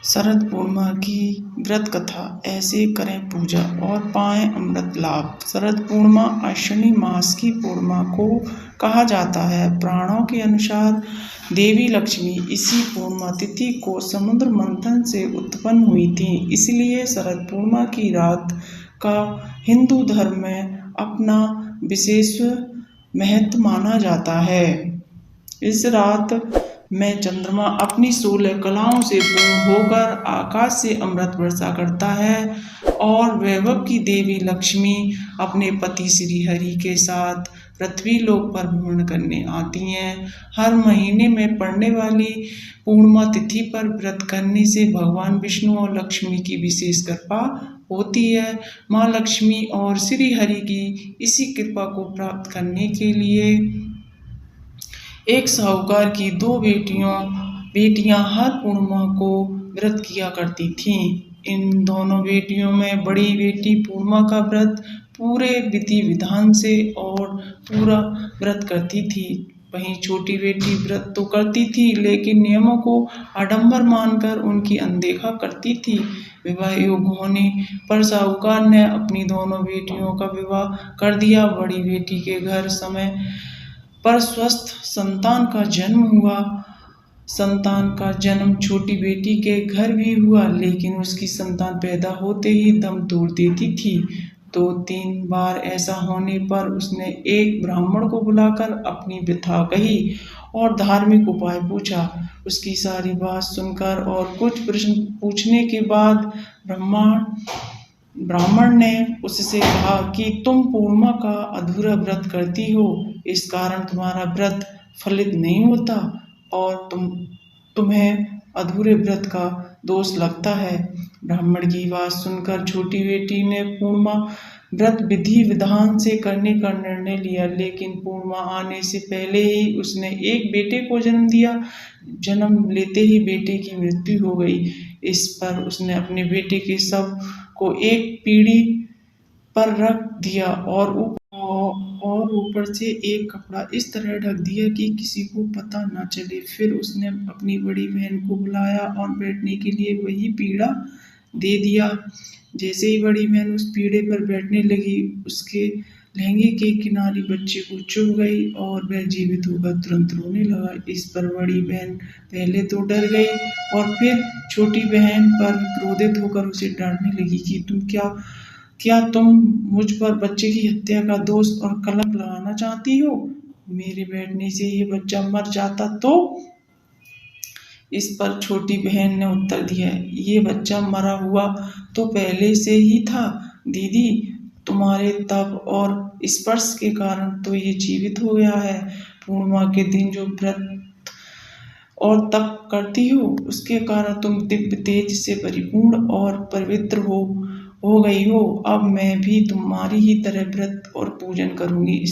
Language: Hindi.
शरद पूर्णिमा की व्रत कथा। ऐसे करें पूजा और पाएं अमृत लाभ। शरद पूर्णिमा अश्विनी मास की पूर्णिमा को कहा जाता है। पुराणों के अनुसार देवी लक्ष्मी इसी पूर्णिमा तिथि को समुद्र मंथन से उत्पन्न हुई थी, इसलिए शरद पूर्णिमा की रात का हिंदू धर्म में अपना विशेष महत्व माना जाता है। इस रात में चंद्रमा अपनी 16 कलाओं से पूर्ण होकर आकाश से अमृत वर्षा करता है और वैभव की देवी लक्ष्मी अपने पति श्री हरि के साथ पृथ्वी लोक पर भ्रमण करने आती हैं। हर महीने में पड़ने वाली पूर्णिमा तिथि पर व्रत करने से भगवान विष्णु और लक्ष्मी की विशेष कृपा होती है। माँ लक्ष्मी और श्री हरि की इसी कृपा को प्राप्त करने के लिए एक साहूकार की 2 बेटियां हर पूर्णिमा को व्रत किया करती थीं। इन दोनों बेटियों में बड़ी बेटी पूर्णिमा का व्रत पूरे विधि विधान से और पूरा व्रत करती थी, वहीं छोटी बेटी व्रत तो करती थी लेकिन नियमों को आडंबर मानकर उनकी अनदेखा करती थी। विवाह योग्य होने पर साहूकार ने अपनी दोनों बेटियों का विवाह कर दिया। बड़ी बेटी के घर समय पर स्वस्थ संतान का जन्म हुआ। संतान का जन्म छोटी बेटी के घर भी हुआ, लेकिन उसकी संतान पैदा होते ही दम तोड़ देती थी। 2-3 बार ऐसा होने पर उसने एक ब्राह्मण को बुलाकर अपनी व्यथा कही और धार्मिक उपाय पूछा। उसकी सारी बात सुनकर और कुछ प्रश्न पूछने के बाद ब्राह्मण ने उससे कहा कि तुम पूर्णिमा का अधूरा व्रत करती हो, इस कारण तुम्हारा व्रत फलित नहीं होता और तुम्हें अधूरे व्रत का दोष लगता है। ब्राह्मण की बात सुनकर छोटी बेटी ने पूर्णिमा व्रत विधि विधान से करने का निर्णय लिया, लेकिन पूर्णिमा आने से पहले ही उसने एक बेटे को जन्म दिया। जन्म लेते ही बेटे की मृत्यु हो गई। इस पर उसने अपने बेटे के शव को एक पीढ़ी पर रख दिया और ऊपर से एक कपड़ा इस तरह ढक दिया कि किसी को पता न चले। फिर उसने अपनी बड़ी बहन को बुलाया और बैठने के लिए वही पीढ़ा दे दिया। जैसे ही बड़ी बहन उस पीढ़े पर बैठने लगी, उसके लहंगे के किनारे बच्चे को चुभ गई और वह जीवित होकर तुरंत रोने लगा। इस पर बड़ी बहन पहले तो डर गई और फिर छोटी बहन पर क्रोधित होकर उसे डांटने लगी कि क्या तुम मुझ पर बच्चे की हत्या का दोष और कलंक लगाना चाहती हो? मेरे बैठने से ये बच्चा मर जाता तो? इस पर छोटी बहन ने उत्तर दिया, ये बच्चा मरा हुआ तो पहले से ही था दीदी, तुम्हारे तप और स्पर्श के कारण तो ये जीवित हो गया है। पूर्णिमा के दिन जो व्रत और तप करती हो, उसके कारण तुम दिव्य तेज से परिपूर्ण और पवित्र हो गई हो। अब मैं भी तुम्हारी ही तरह व्रत और पूजन करूंगी।